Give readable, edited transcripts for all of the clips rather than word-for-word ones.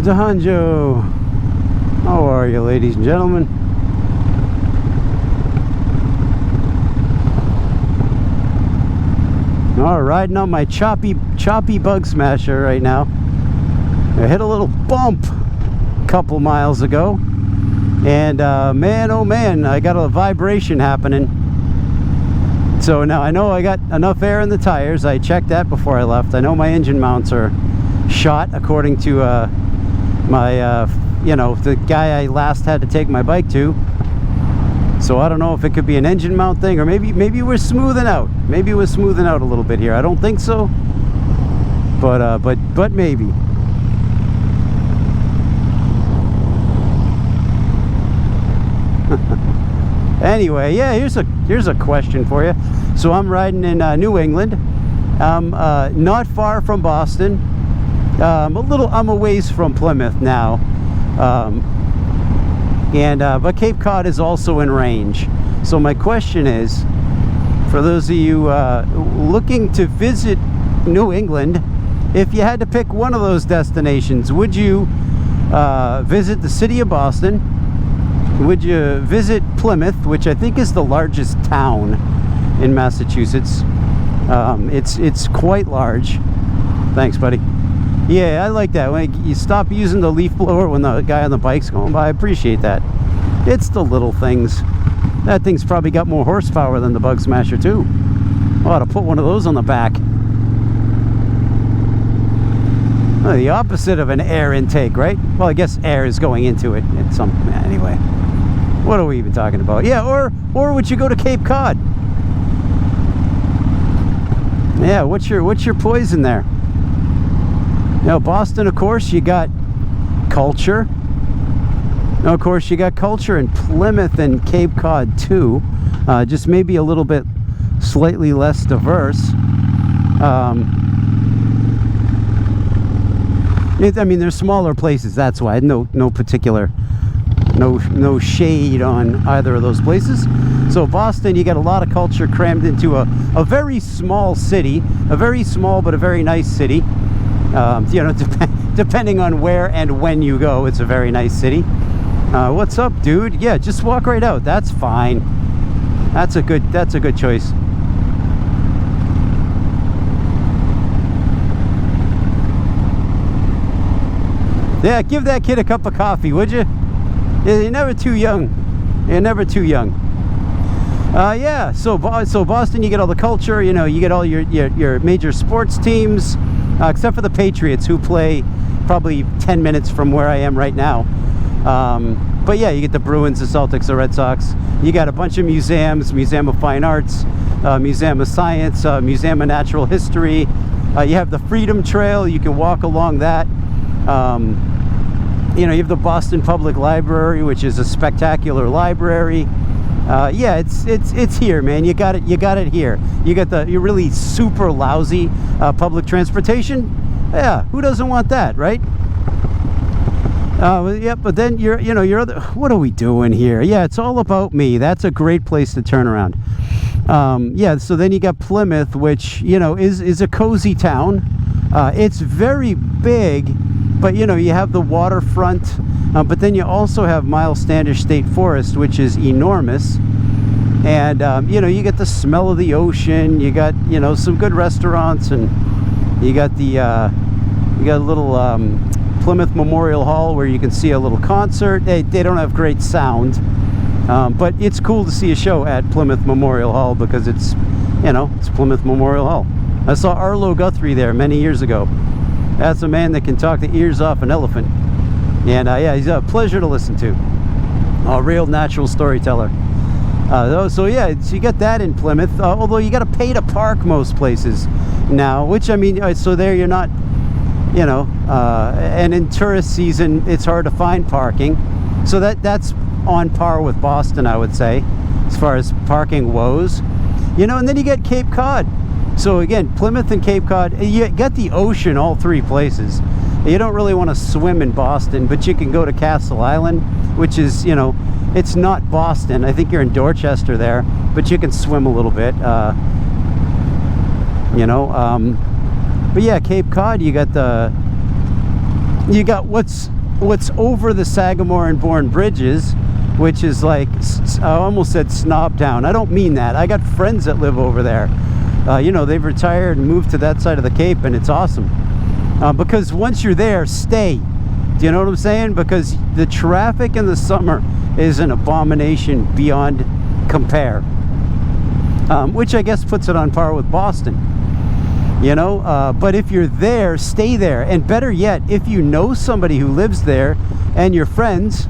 Dahanjo. How are you, ladies and gentlemen? All right, riding on my choppy bug smasher right now. I hit a little bump a couple miles ago, and man, oh man, I got a vibration happening. So now I know I got enough air in the tires. I checked that before I left. I know my engine mounts are shot, according to my you know, the guy I last had to take my bike to. So I don't know if it could be an engine mount thing, or maybe we're smoothing out. Maybe we're smoothing out a little bit here. I don't think so, but maybe. Anyway, yeah, here's a question for you. So I'm riding in New England. I'm not far from Boston. I'm a ways from Plymouth now. But Cape Cod is also in range. So my question is, for those of you looking to visit New England, if you had to pick one of those destinations, would you visit the city of Boston? Would you visit Plymouth, which I think is the largest town in Massachusetts? It's quite large. Thanks, buddy. Yeah, I like that. When you stop using the leaf blower when the guy on the bike's going by, I appreciate that. It's the little things. That thing's probably got more horsepower than the Bug Smasher too. I ought to put one of those on the back. Well, the opposite of an air intake, right? Well, I guess air is going into it. Anyway. What are we even talking about? Yeah, or would you go to Cape Cod? Yeah, what's your poison there? Now, Boston, of course, you got culture. Now, of course, you got culture in Plymouth and Cape Cod too. Just maybe a little bit slightly less diverse. I mean, they're smaller places. That's why. No particular. No shade on either of those places. So Boston, you got a lot of culture crammed into a very small city, a very small but a very nice city. You know, depending on where and when you go, it's a very nice city. What's up, dude? Yeah, just walk right out. That's fine. That's a good choice. Yeah, give that kid a cup of coffee, would you? You're never too young. You're never too young. Yeah, so Boston, you get all the culture. You know, you get all your major sports teams, except for the Patriots, who play probably 10 minutes from where I am right now. But yeah, you get the Bruins, the Celtics, the Red Sox. You got a bunch of museums: Museum of Fine Arts, Museum of Science, Museum of Natural History. You have the Freedom Trail. You can walk along that. You know, you have the Boston Public Library, which is a spectacular library. Yeah, it's here, man. You got it here. You got your really super lousy public transportation. Yeah, who doesn't want that, right? Yeah, but then your other. What are we doing here? Yeah, it's all about me. That's a great place to turn around. Yeah, so then you got Plymouth, which, you know, is a cozy town. It's very big. But, you know, you have the waterfront, but then you also have Miles Standish State Forest, which is enormous. And, you know, you get the smell of the ocean. You got, you know, some good restaurants, and you got a little Plymouth Memorial Hall where you can see a little concert. They don't have great sound, but it's cool to see a show at Plymouth Memorial Hall because it's, you know, it's Plymouth Memorial Hall. I saw Arlo Guthrie there many years ago. That's a man that can talk the ears off an elephant. And yeah, he's a pleasure to listen to. A real natural storyteller. So yeah, so you got that in Plymouth. Although you got to pay to park most places now, which, I mean, so there you're not, you know, and in tourist season, it's hard to find parking. So that's on par with Boston, I would say, as far as parking woes. You know, and then you get Cape Cod. So again, Plymouth and Cape Cod, you get the ocean all three places. You don't really want to swim in Boston, but you can go to Castle Island, which is, you know, it's not Boston. I think you're in Dorchester there, but you can swim a little bit. You know, but yeah, Cape Cod, you got you got what's over the Sagamore and Bourne bridges, which is like, I almost said Snob Town. I don't mean that. I got friends that live over there. You know, they've retired and moved to that side of the Cape, and it's awesome. Because once you're there, stay. Do you know what I'm saying? Because the traffic in the summer is an abomination beyond compare. Which I guess puts it on par with Boston. You know, but if you're there, stay there. And better yet, if you know somebody who lives there and you're friends,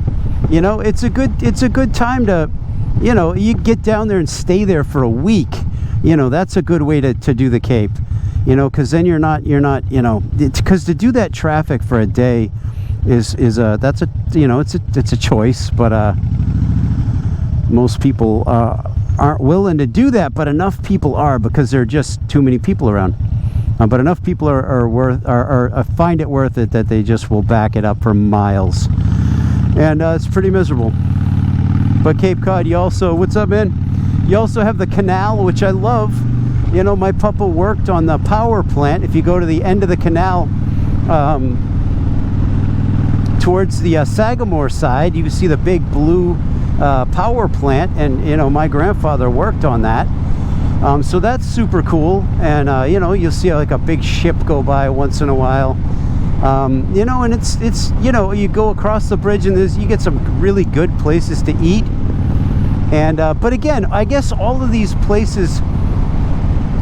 you know, it's a good time to, you know, you get down there and stay there for a week. You know, that's a good way to do the Cape. You know, because then you're not, you know, because to do that traffic for a day is that's a, you know, it's a choice, but most people aren't willing to do that, but enough people are, because there are just too many people around. But enough people are find it worth it that they just will back it up for miles, and it's pretty miserable. But Cape Cod, you also, what's up, man? You also have the canal, which I love. You know, my papa worked on the power plant. If you go to the end of the canal, towards the Sagamore side, you can see the big blue power plant, and you know, my grandfather worked on that. So that's super cool, and you know, you'll see like a big ship go by once in a while. You know, and it's you know, you go across the bridge and you get some really good places to eat. And but again, I guess all of these places,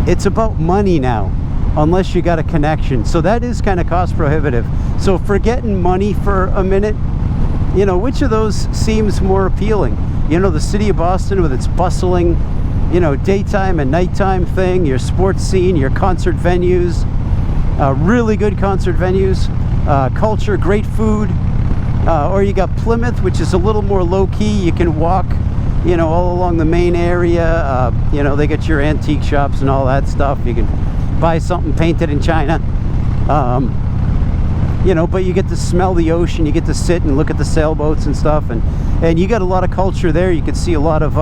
it's about money now, unless you got a connection. So that is kind of cost prohibitive. So forgetting money for a minute, you know, which of those seems more appealing? You know, the city of Boston with its bustling, you know, daytime and nighttime thing, your sports scene, your concert venues, really good concert venues, culture, great food, or you got Plymouth, which is a little more low-key. You can walk, you know, all along the main area. You know, they got your antique shops and all that stuff. You can buy something painted in China, you know, but you get to smell the ocean, you get to sit and look at the sailboats and stuff, and you got a lot of culture there. You can see a lot of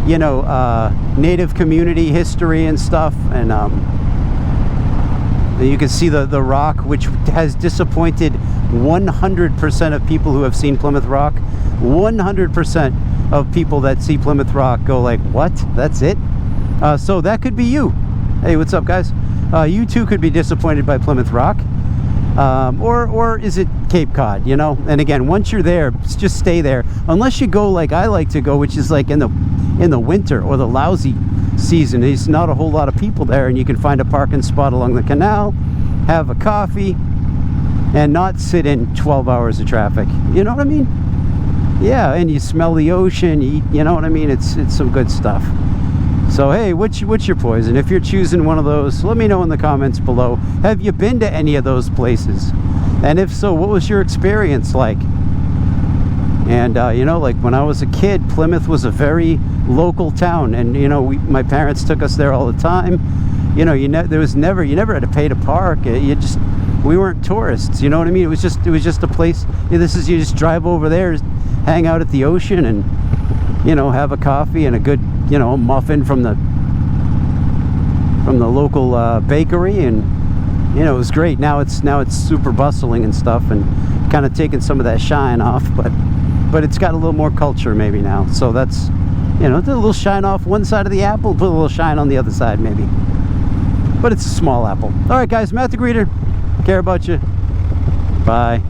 you know, native community history and stuff, and you can see the Rock, which has disappointed 100% of people who have seen Plymouth Rock. 100% of people that see Plymouth Rock go like, what? That's it? So that could be you. Hey, what's up, guys? You too could be disappointed by Plymouth Rock. Or is it Cape Cod, you know? And again, once you're there, just stay there. Unless you go like I like to go, which is like in the winter or the lousy season. There's not a whole lot of people there, and you can find a parking spot along the canal, have a coffee, and not sit in 12 hours of traffic. You know what I mean? Yeah, and you smell the ocean, you know what I mean? It's some good stuff. So hey, what's your poison? If you're choosing one of those, let me know in the comments below. Have you been to any of those places? And if so, what was your experience like? And you know, like when I was a kid, Plymouth was a very local town, and you know, my parents took us there all the time. You know, you never had to pay to park. We weren't tourists. You know what I mean? It was just a place. You just drive over there, hang out at the ocean, and you know, have a coffee and a good, you know, muffin from the local bakery, and you know, it was great. Now it's super bustling and stuff, and kind of taking some of that shine off, but it's got a little more culture maybe now. So that's, you know, a little shine off one side of the apple, put a little shine on the other side maybe. But it's a small apple. All right, guys, Matt the Greeter. Care about you. Bye.